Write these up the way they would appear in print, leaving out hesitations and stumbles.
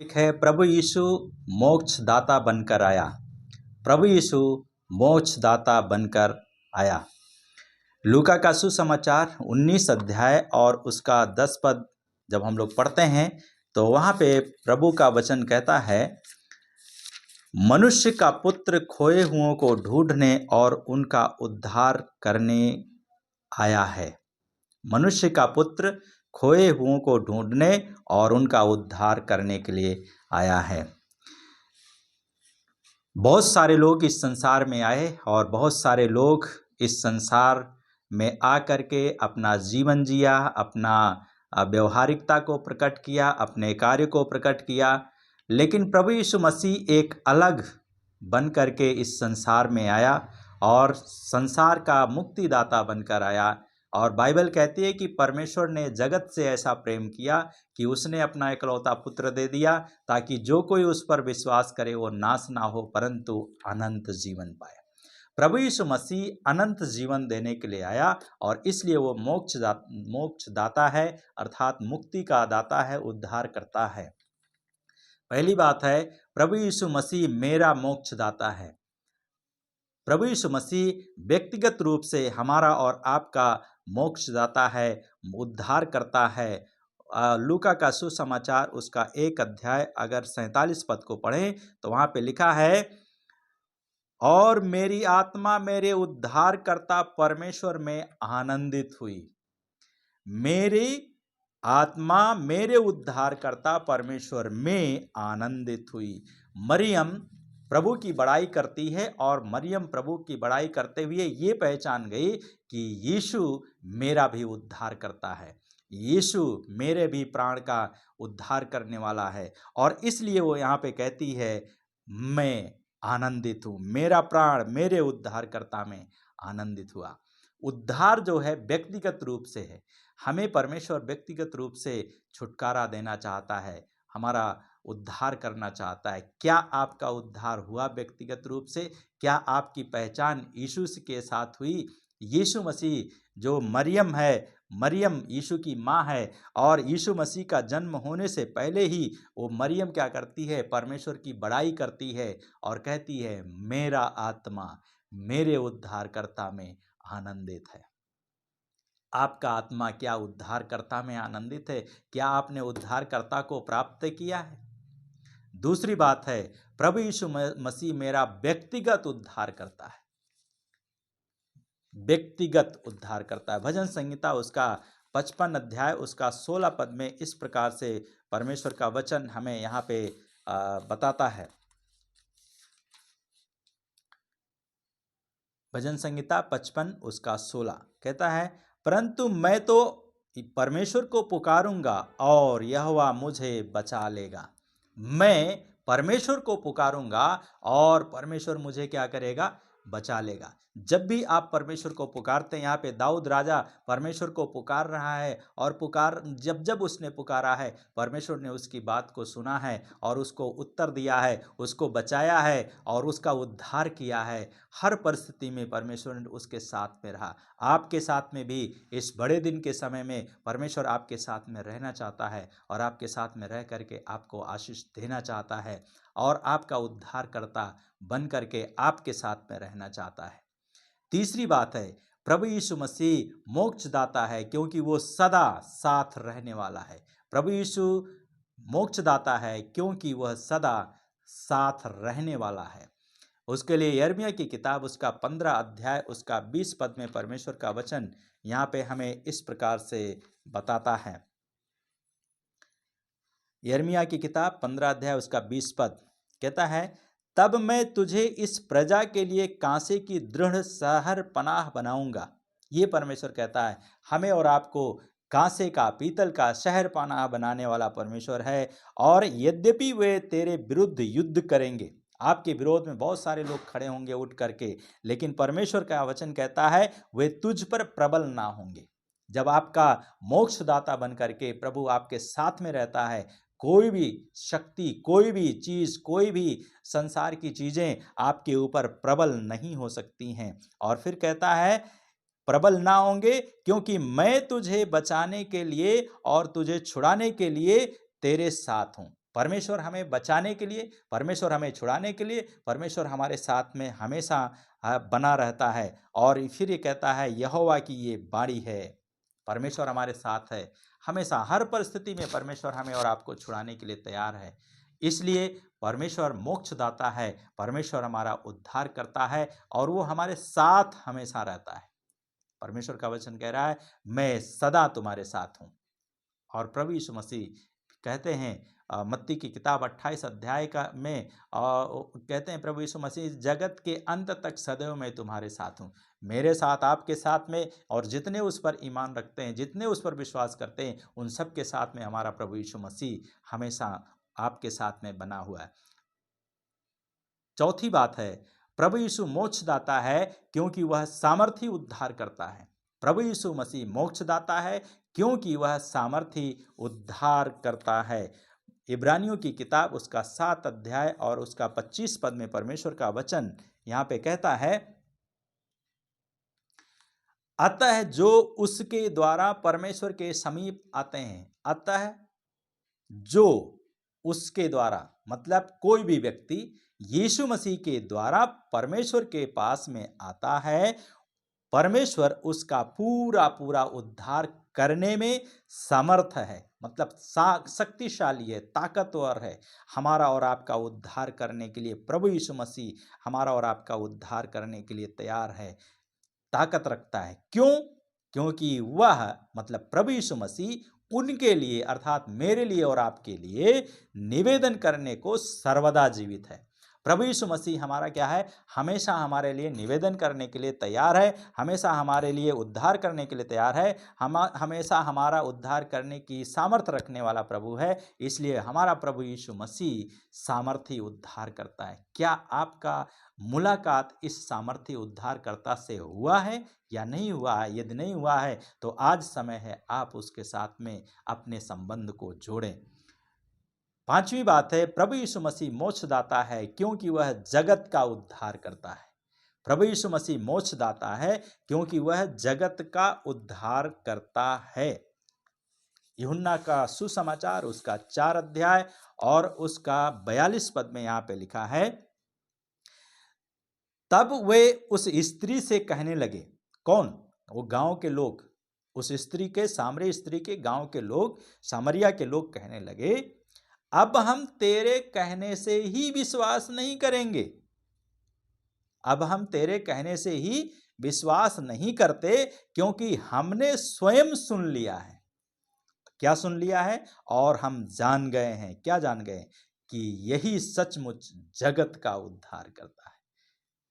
एक है प्रभु यीशु मोक्षदाता बनकर आया। प्रभु यीशु मोक्षदाता बनकर आया। लूका का सुसमाचार 19 अध्याय और उसका 10 पद जब हम लोग पढ़ते हैं तो वहाँ पे प्रभु का वचन कहता है, मनुष्य का पुत्र खोए हुओं को ढूंढने और उनका उद्धार करने आया है। मनुष्य का पुत्र खोए हुओं को ढूंढने और उनका उद्धार करने के लिए आया है। बहुत सारे लोग इस संसार में आए और बहुत सारे लोग इस संसार में आकर के अपना जीवन जिया, अपना व्यवहारिकता को प्रकट किया, अपने कार्य को प्रकट किया। लेकिन प्रभु यीशु मसीह एक अलग बन करके इस संसार में आया और संसार का मुक्तिदाता बनकर आया। और बाइबल कहती है कि परमेश्वर ने जगत से ऐसा प्रेम किया कि उसने अपना इकलौता पुत्र दे दिया ताकि जो कोई उस पर विश्वास करे वो नाश ना हो परंतु अनंत जीवन पाए। प्रभु यीशु मसीह अनंत जीवन देने के लिए आया और इसलिए वो मोक्षदाता है, अर्थात मुक्ति का दाता है, उद्धार करता है। पहली बात है, प्रभु यीशु मसीह मेरा मोक्षदाता है। प्रभु यीशु मसीह व्यक्तिगत रूप से हमारा और आपका मोक्षदाता है, उद्धार करता है। लूका का सुसमाचार उसका 1 अध्याय अगर 47 पद को पढ़ें तो वहाँ पे लिखा है, और मेरी आत्मा मेरे उद्धारकर्ता परमेश्वर में आनंदित हुई। मेरी आत्मा मेरे उद्धारकर्ता परमेश्वर में आनंदित हुई। मरियम प्रभु की बड़ाई करती है और मरियम प्रभु की बड़ाई करते हुए ये पहचान गई कि यीशु मेरा भी उद्धार करता है, यीशु मेरे भी प्राण का उद्धार करने वाला है। और इसलिए वो यहाँ पे कहती है, मैं आनंदित हूँ, मेरा प्राण मेरे उद्धारकर्ता में आनंदित हुआ। उद्धार जो है व्यक्तिगत रूप से है। हमें परमेश्वर व्यक्तिगत रूप से छुटकारा देना चाहता है, हमारा उद्धार करना चाहता है। क्या आपका उद्धार हुआ व्यक्तिगत रूप से? क्या आपकी पहचान यीशु के साथ हुई? यीशु मसीह जो मरियम है, मरियम यीशु की माँ है और यीशु मसीह का जन्म होने से पहले ही वो मरियम क्या करती है? परमेश्वर की बड़ाई करती है और कहती है, मेरा आत्मा मेरे उद्धारकर्ता में आनंदित है। आपका आत्मा क्या उद्धारकर्ता में आनंदित है? क्या आपने उद्धारकर्ता को प्राप्त किया है? दूसरी बात है, प्रभु यीशु मसीह मेरा व्यक्तिगत उद्धार करता है, व्यक्तिगत उद्धार करता है। भजन संहिता उसका 55 अध्याय उसका 16 पद में इस प्रकार से परमेश्वर का वचन हमें यहाँ पे बताता है। भजन संहिता 55 उसका 16 कहता है, परंतु मैं तो परमेश्वर को पुकारूंगा और यहोवा मुझे बचा लेगा। मैं परमेश्वर को पुकारूंगा और परमेश्वर मुझे क्या करेगा? बचा लेगा। जब भी आप परमेश्वर को पुकारते हैं, यहाँ पे दाऊद राजा परमेश्वर को पुकार रहा है और जब जब उसने पुकारा है परमेश्वर ने उसकी बात को सुना है और उसको उत्तर दिया है, उसको बचाया है और उसका उद्धार किया है। हर परिस्थिति में परमेश्वर ने उसके साथ में रहा। आपके साथ में भी इस बड़े दिन के समय में परमेश्वर आपके साथ में रहना चाहता है और आपके साथ में रह करके आपको आशीष देना चाहता है और आपका उद्धार करता बन करके आपके साथ में रहना चाहता है। तीसरी बात है, प्रभु यीशु मसीह मोक्षदाता है क्योंकि वो सदा साथ रहने वाला है। प्रभु यीशु मोक्षदाता है क्योंकि वह सदा साथ रहने वाला है। उसके लिए यिर्मयाह की किताब उसका 15 अध्याय उसका 20 पद में परमेश्वर का वचन यहाँ पे हमें इस प्रकार से बताता है। यिर्मयाह की किताब 15 अध्याय उसका 20 पद कहता है, तब मैं तुझे इस प्रजा के लिए कांसे की दृढ़ शहर पनाह बनाऊंगा। ये परमेश्वर कहता है, हमें और आपको कांसे का, पीतल का शहर पनाह बनाने वाला परमेश्वर है। और यद्यपि वे तेरे विरुद्ध युद्ध करेंगे, आपके विरोध में बहुत सारे लोग खड़े होंगे उठ करके, लेकिन परमेश्वर का वचन कहता है वे तुझ पर प्रबल ना होंगे। जब आपका मोक्षदाता बन करके प्रभु आपके साथ में रहता है, कोई भी शक्ति, कोई भी चीज, कोई भी संसार की चीजें आपके ऊपर प्रबल नहीं हो सकती हैं। और फिर कहता है, प्रबल ना होंगे क्योंकि मैं तुझे बचाने के लिए और तुझे छुड़ाने के लिए तेरे साथ हूं। परमेश्वर हमें बचाने के लिए, परमेश्वर हमें छुड़ाने के लिए, परमेश्वर हमारे साथ में हमेशा बना रहता है। और फिर ये कहता है यहोवा की ये बाणी है, परमेश्वर हमारे साथ है हमेशा, हर परिस्थिति में परमेश्वर हमें और आपको छुड़ाने के लिए तैयार है। इसलिए परमेश्वर मोक्षदाता है, परमेश्वर हमारा उद्धार करता है और वो हमारे साथ हमेशा रहता है। परमेश्वर का वचन कह रहा है मैं सदा तुम्हारे साथ हूँ। और प्रभु यीशु मसीह कहते हैं मत्ती की किताब 28 अध्याय का में कहते हैं प्रभु यीशु मसीह जगत के अंत तक सदैव मैं तुम्हारे साथ हूँ। मेरे साथ, आपके साथ में, और जितने उस पर ईमान रखते हैं, जितने उस पर विश्वास करते हैं, उन सब के साथ में हमारा प्रभु यीशु मसीह हमेशा आपके साथ में बना हुआ है। चौथी बात है प्रभु यीशु मोक्षदाता है क्योंकि वह सामर्थी उद्धार करता है। प्रभु यीशु मसीह मोक्षदाता है क्योंकि वह सामर्थी उद्धार करता है। इब्रानियों की किताब उसका 7 अध्याय और उसका 25 पद में परमेश्वर का वचन यहाँ पे कहता है, अतः जो उसके द्वारा परमेश्वर के समीप आते हैं, अतः जो उसके द्वारा मतलब कोई भी व्यक्ति यीशु मसीह के द्वारा परमेश्वर के पास में आता है, परमेश्वर उसका पूरा पूरा उद्धार करने में समर्थ है, मतलब शक्तिशाली है, ताकतवर है। हमारा और आपका उद्धार करने के लिए प्रभु यीशु मसीह हमारा और आपका उद्धार करने के लिए तैयार है, ताकत रखता है। क्यों? क्योंकि वह मतलब प्रभु यीशु मसीह उनके लिए अर्थात मेरे लिए और आपके लिए निवेदन करने को सर्वदा जीवित है। प्रभु यीशु मसीह हमारा क्या है? हमेशा हमारे लिए निवेदन करने के लिए तैयार है, हमेशा हमारे लिए उद्धार करने के लिए तैयार है, हमेशा हमारा उद्धार करने की सामर्थ्य रखने वाला प्रभु है। इसलिए हमारा प्रभु यीशु मसीह सामर्थी उद्धार करता है। क्या आपका मुलाकात इस सामर्थी उद्धारकर्ता से हुआ है या नहीं हुआ है? यदि नहीं हुआ है तो आज समय है आप उसके साथ में अपने संबंध को जोड़ें। पांचवी बात है प्रभु यीशु मसीह मोक्षदाता है क्योंकि वह जगत का उद्धार करता है। प्रभु यीशु मसीह मोक्षदाता है क्योंकि वह जगत का उद्धार करता है। यूहन्ना का सुसमाचार उसका 4 अध्याय और उसका 42 पद में यहाँ पे लिखा है, तब वे उस स्त्री से कहने लगे, कौन? वो गांव के लोग, उस स्त्री के, सामरी स्त्री के गांव के लोग, सामरिया के लोग कहने लगे, अब हम तेरे कहने से ही विश्वास नहीं करेंगे। अब हम तेरे कहने से ही विश्वास नहीं करते क्योंकि हमने स्वयं सुन लिया है। क्या सुन लिया है? और हम जान गए हैं। क्या जान गए? कि यही सचमुच जगत का उद्धार करता है।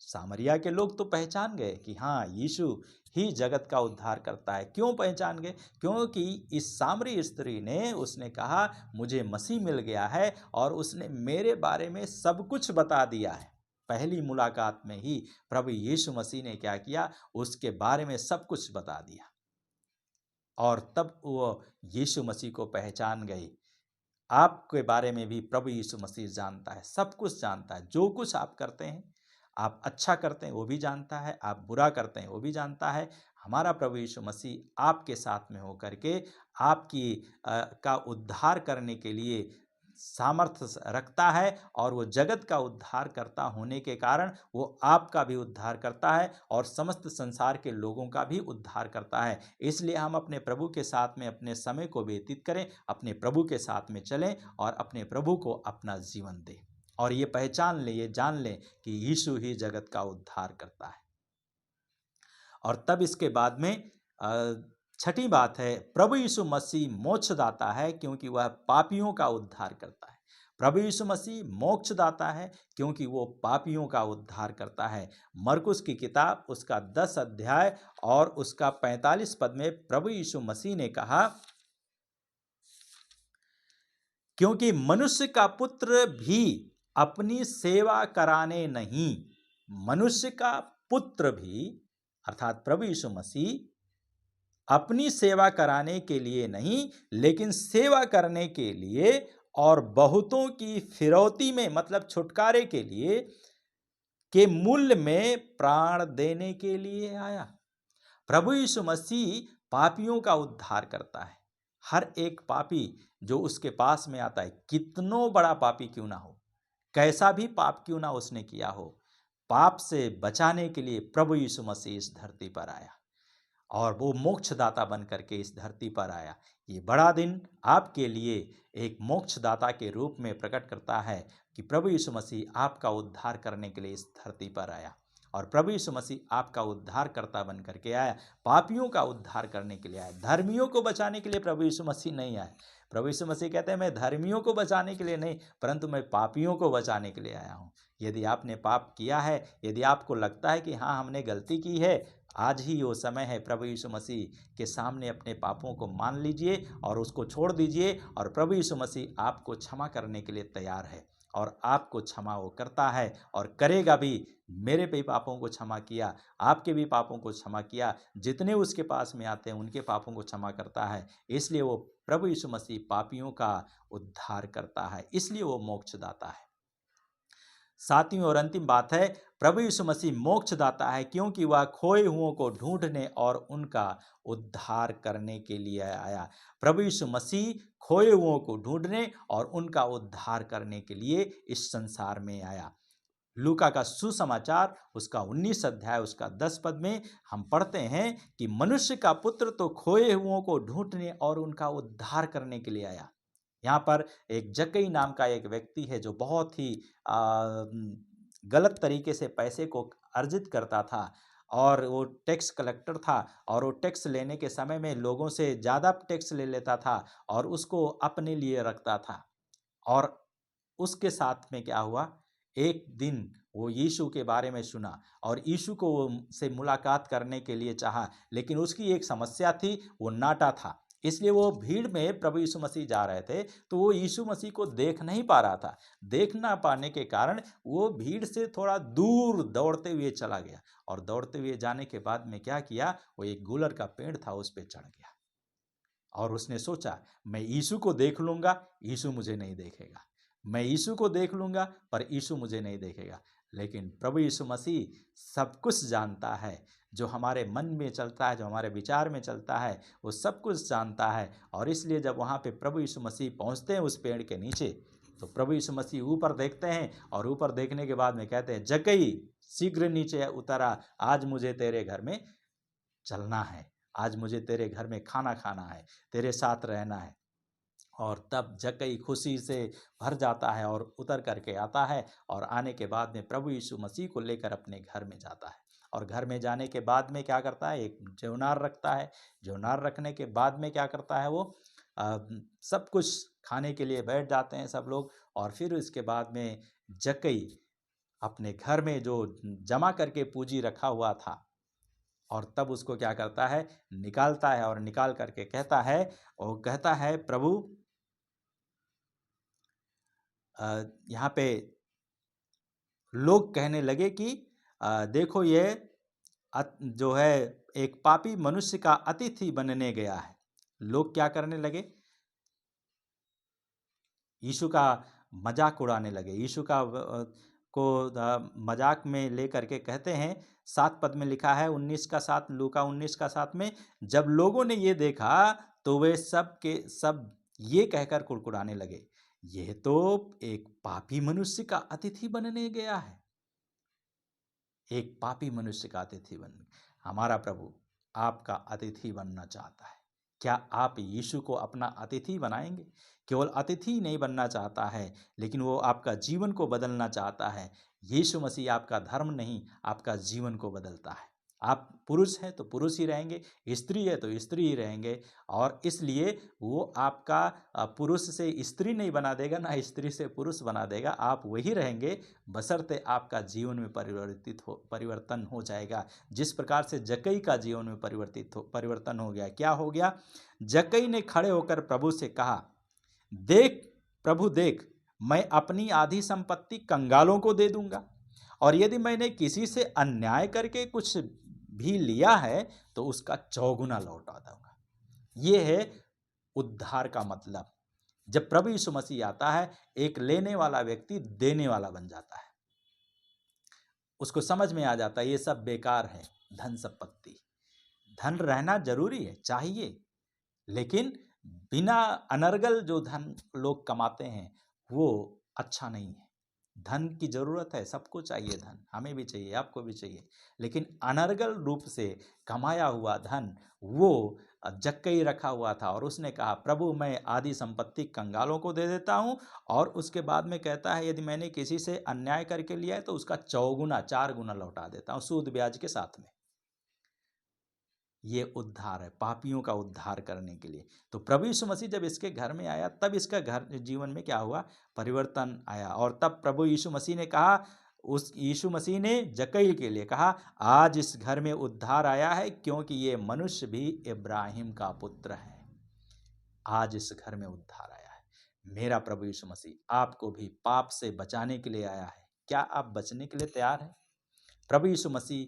सामरिया के लोग तो पहचान गए कि हाँ, यीशु ही जगत का उद्धार करता है। क्यों पहचान गए? क्योंकि इस सामरी स्त्री ने, उसने कहा मुझे मसीह मिल गया है और उसने मेरे बारे में सब कुछ बता दिया है। पहली मुलाकात में ही प्रभु यीशु मसीह ने क्या किया? उसके बारे में सब कुछ बता दिया और तब वो यीशु मसीह को पहचान गई। आपके बारे में भी प्रभु यीशु मसीह जानता है, सब कुछ जानता है। जो कुछ आप करते हैं, आप अच्छा करते हैं वो भी जानता है, आप बुरा करते हैं वो भी जानता है। हमारा प्रभु यीशु मसीह आपके साथ में होकर के आपकी का उद्धार करने के लिए सामर्थ्य रखता है और वो जगत का उद्धार करता होने के कारण वो आपका भी उद्धार करता है और समस्त संसार के लोगों का भी उद्धार करता है। इसलिए हम अपने प्रभु के साथ में अपने समय को व्यतीत करें, अपने प्रभु के साथ में चलें और अपने प्रभु को अपना जीवन दें और ये पहचान लें, ये जान लें कि यीशु ही जगत का उद्धार करता है। और तब इसके बाद में छठी बात है प्रभु यीशु मसीह मोक्षदाता है क्योंकि वह पापियों का उद्धार करता है। प्रभु यीशु मसीह मोक्षदाता है क्योंकि वो पापियों का उद्धार करता है। मरकुस की किताब उसका 10 अध्याय और उसका 45 पद में प्रभु यीशु मसीह ने कहा, क्योंकि मनुष्य का पुत्र भी अपनी सेवा कराने नहीं, मनुष्य का पुत्र भी अर्थात प्रभु यीशु मसीह अपनी सेवा कराने के लिए नहीं लेकिन सेवा करने के लिए और बहुतों की फिरौती में मतलब छुटकारे के लिए के मूल्य में प्राण देने के लिए आया। प्रभु यीशु मसीह पापियों का उद्धार करता है। हर एक पापी जो उसके पास में आता है, कितनो बड़ा पापी क्यों ना हो, कैसा भी पाप क्यों ना उसने किया हो, पाप से बचाने के लिए प्रभु यीशु मसीह इस धरती पर आया और वो मोक्षदाता बन करके इस धरती पर आया। ये बड़ा दिन आपके लिए एक मोक्षदाता के रूप में प्रकट करता है कि प्रभु यीशु मसीह आपका उद्धार करने के लिए इस धरती पर आया और प्रभु यीशु मसीह आपका उद्धारकर्ता बन करके आया, पापियों का उद्धार करने के लिए आया, धर्मियों को बचाने के लिए प्रभु यीशु मसीह नहीं आया। प्रभु यीशु मसीह कहते हैं मैं धर्मियों को बचाने के लिए नहीं, परंतु मैं पापियों को बचाने के लिए आया हूँ। यदि आपने पाप किया है, यदि आपको लगता है कि हाँ हमने गलती की है, आज ही वो समय है, प्रभु यीशु मसीह के सामने अपने पापों को मान लीजिए और उसको छोड़ दीजिए और प्रभु यीशु मसीह आपको क्षमा करने के लिए तैयार है और आपको क्षमा वो करता है और करेगा भी। मेरे भी पापों को क्षमा किया, आपके भी पापों को क्षमा किया, जितने उसके पास में आते हैं उनके पापों को क्षमा करता है। इसलिए वो प्रभु यीशु मसीह पापियों का उद्धार करता है, इसलिए वो मोक्षदाता है। सातवीं और अंतिम बात है, प्रभु यीशु मसीह मोक्षदाता है क्योंकि वह खोए हुओं को ढूंढने और उनका उद्धार करने के लिए आया। प्रभु यीशु मसीह खोए हुओं को ढूंढने और उनका उद्धार करने के लिए इस संसार में आया। लूका का सुसमाचार उसका 19 अध्याय उसका 10 पद में हम पढ़ते हैं कि मनुष्य का पुत्र तो खोए हुओं को ढूंढने और उनका उद्धार करने के लिए आया। यहाँ पर एक जक्कई नाम का एक व्यक्ति है जो बहुत ही गलत तरीके से पैसे को अर्जित करता था और वो टैक्स कलेक्टर था और वो टैक्स लेने के समय में लोगों से ज़्यादा टैक्स ले लेता था और उसको अपने लिए रखता था। और उसके साथ में क्या हुआ, एक दिन वो यीशु के बारे में सुना और यीशु को वो से मुलाकात करने के लिए चाहा, लेकिन उसकी एक समस्या थी, वो नाटा था। इसलिए वो भीड़ में प्रभु यीशु मसीह जा रहे थे तो वो यीशु मसीह को देख नहीं पा रहा था। देख ना पाने के कारण वो भीड़ से थोड़ा दूर दौड़ते हुए चला गया और दौड़ते हुए जाने के बाद में क्या किया, वो एक गुलर का पेड़ था उस पे चढ़ गया और उसने सोचा मैं यीशु को देख लूँगा, यीशु मुझे नहीं देखेगा। मैं यीशु को देख लूँगा पर यीशु मुझे नहीं देखेगा। लेकिन प्रभु यीशु मसीह सब कुछ जानता है, जो हमारे मन में चलता है, जो हमारे विचार में चलता है, वो सब कुछ जानता है। और इसलिए जब वहाँ पे प्रभु यीशु मसीह पहुँचते हैं उस पेड़ के नीचे, तो प्रभु यीशु मसीह ऊपर देखते हैं और ऊपर देखने के बाद में कहते हैं, जक्कई शीघ्र नीचे उतर आ, आज मुझे तेरे घर में चलना है, आज मुझे तेरे घर में खाना खाना है, तेरे साथ रहना है। और तब जक्कई खुशी से भर जाता है और उतर करके आता है और आने के बाद में प्रभु यीशु मसीह को लेकर अपने घर में जाता है। और घर में जाने के बाद में क्या करता है, एक जौनार रखता है। जौनार रखने के बाद में क्या करता है वो, सब कुछ खाने के लिए बैठ जाते हैं सब लोग। और फिर इसके बाद में जक्कई अपने घर में जो जमा करके पूंजी रखा हुआ था और तब उसको क्या करता है, निकालता है और निकाल करके कहता है, और कहता है प्रभु यहाँ पे लोग कहने लगे कि देखो ये जो है एक पापी मनुष्य का अतिथि बनने गया है। लोग क्या करने लगे, यीशु का मजाक उड़ाने लगे। यीशु का को मजाक में लेकर के कहते हैं, 7 पद में लिखा है 19 का 7, लूका 19 का 7 में, जब लोगों ने ये देखा तो वे सब के सब ये कहकर कुड़कुड़ाने लगे, यह तो एक पापी मनुष्य का अतिथि बनने गया है। एक पापी मनुष्य का अतिथि बन, हमारा प्रभु आपका अतिथि बनना चाहता है। क्या आप यीशु को अपना अतिथि बनाएंगे? केवल अतिथि नहीं बनना चाहता है, लेकिन वो आपका जीवन को बदलना चाहता है। यीशु मसीह आपका धर्म नहीं, आपका जीवन को बदलता है। आप पुरुष हैं तो पुरुष ही रहेंगे, स्त्री है तो स्त्री ही रहेंगे। और इसलिए वो आपका पुरुष से स्त्री नहीं बना देगा, ना स्त्री से पुरुष बना देगा। आप वही रहेंगे, बशर्ते आपका जीवन में परिवर्तन हो जाएगा। जिस प्रकार से जक्कई का जीवन में परिवर्तन हो गया। क्या हो गया? जक्कई ने खड़े होकर प्रभु से कहा, देख प्रभु देख, मैं अपनी आधी संपत्ति कंगालों को दे दूंगा, और यदि मैंने किसी से अन्याय करके कुछ भी लिया है तो उसका चौगुना लौटा दूंगा। ये है उद्धार का मतलब। जब प्रभु यीशु मसीह आता है, एक लेने वाला व्यक्ति देने वाला बन जाता है। उसको समझ में आ जाता है ये सब बेकार है, धन संपत्ति। धन रहना जरूरी है, चाहिए, लेकिन बिना अनर्गल जो धन लोग कमाते हैं वो अच्छा नहीं है। धन की ज़रूरत है, सबको चाहिए धन, हमें भी चाहिए, आपको भी चाहिए, लेकिन अनर्गल रूप से कमाया हुआ धन वो जक्कई रखा हुआ था और उसने कहा, प्रभु मैं आधी संपत्ति कंगालों को दे देता हूँ, और उसके बाद में कहता है यदि मैंने किसी से अन्याय करके लिया है तो उसका चौगुना 4 गुना लौटा देता हूँ, सूद ब्याज के साथ में। ये उद्धार है, पापियों का उद्धार करने के लिए। तो प्रभु यीशु मसीह जब इसके घर में आया तब इसका घर जीवन में क्या हुआ, परिवर्तन आया। और तब प्रभु यीशु मसीह ने कहा, उस यीशु मसीह ने जक्कई के लिए कहा, आज इस घर में उद्धार आया है क्योंकि ये मनुष्य भी इब्राहिम का पुत्र है। आज इस घर में उद्धार आया है। मेरा प्रभु यीशु मसीह आपको भी पाप से बचाने के लिए आया है। क्या आप बचने के लिए तैयार हैं? प्रभु यीशु मसीह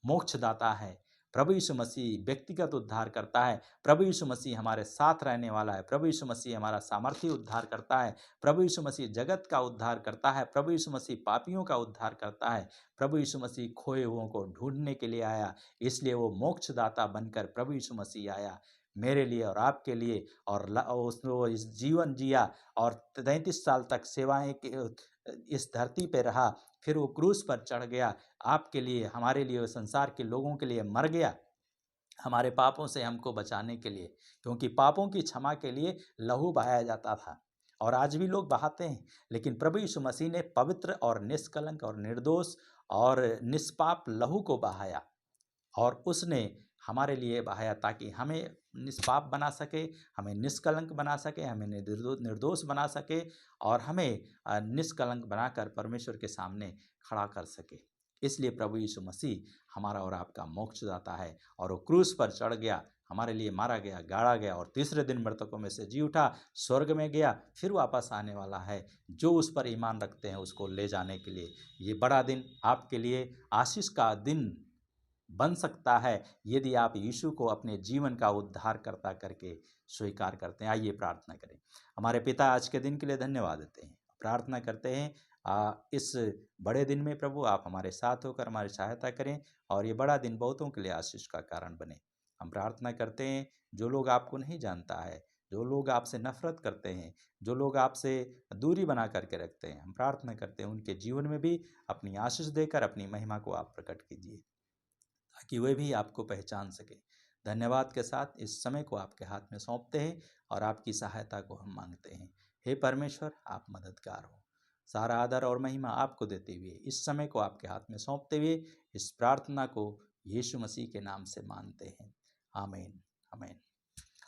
मोक्षदाता है। प्रभु यीशु मसीह व्यक्तिगत उद्धार करता है। प्रभु यीशु मसीह हमारे साथ रहने वाला है। प्रभु यीशु मसीह हमारा सामर्थ्य उद्धार करता है। प्रभु यीशु मसीह जगत का उद्धार करता है। प्रभु यीशु मसीह पापियों का उद्धार करता है। प्रभु यीशु मसीह खोए हुओं को ढूंढने के लिए आया, इसलिए वो मोक्षदाता बनकर प्रभु यीशु मसीह आया मेरे लिए और आपके लिए, और उसने इस जीवन जिया और 33 साल तक सेवाएं इस धरती पे रहा। फिर वो क्रूस पर चढ़ गया, आपके लिए, हमारे लिए, संसार के लोगों के लिए मर गया, हमारे पापों से हमको बचाने के लिए, क्योंकि पापों की क्षमा के लिए लहू बहाया जाता था और आज भी लोग बहाते हैं। लेकिन प्रभु यीशु मसीह ने पवित्र और निष्कलंक और निर्दोष और निष्पाप लहू को बहाया, और उसने हमारे लिए बहाया ताकि हमें निष्पाप बना सके, हमें निष्कलंक बना सके, हमें निर्दोष बना सके, और हमें निष्कलंक बनाकर परमेश्वर के सामने खड़ा कर सके। इसलिए प्रभु यीशु मसीह हमारा और आपका मोक्षदाता है, और वो क्रूस पर चढ़ गया, हमारे लिए मारा गया, गाड़ा गया, और तीसरे दिन मृतकों में से जी उठा, स्वर्ग में गया, फिर वापस आने वाला है जो उस पर ईमान रखते हैं उसको ले जाने के लिए। ये बड़ा दिन आपके लिए आशीष का दिन बन सकता है यदि आप यीशु को अपने जीवन का उद्धारकर्ता करके स्वीकार करते हैं। आइए प्रार्थना करें। हमारे पिता, आज के दिन के लिए धन्यवाद देते हैं, प्रार्थना करते हैं इस बड़े दिन में प्रभु आप हमारे साथ होकर हमारी सहायता करें और ये बड़ा दिन बहुतों के लिए आशीष का कारण बने। हम प्रार्थना करते हैं, जो लोग आपको नहीं जानता है, जो लोग आपसे नफरत करते हैं, जो लोग आपसे दूरी बना करके रखते हैं, हम प्रार्थना करते हैं उनके जीवन में भी अपनी आशीष देकर अपनी महिमा को आप प्रकट कीजिए ताकि वे भी आपको पहचान सके। धन्यवाद के साथ इस समय को आपके हाथ में सौंपते हैं और आपकी सहायता को हम मांगते हैं। हे परमेश्वर, आप मददगार हो। सारा आदर और महिमा आपको देते हुए इस समय को आपके हाथ में सौंपते हुए इस प्रार्थना को यीशु मसीह के नाम से मानते हैं। आमीन, आमीन।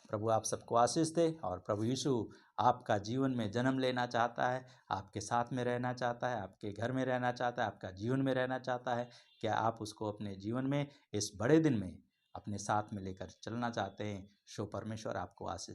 प्रभु आप सबको आशीष दे, और प्रभु यीशु आपका जीवन में जन्म लेना चाहता है, आपके साथ में रहना चाहता है, आपके घर में रहना चाहता है, आपका जीवन में रहना चाहता है। क्या आप उसको अपने जीवन में इस बड़े दिन में अपने साथ में लेकर चलना चाहते हैं? शो परमेश्वर आपको आशीष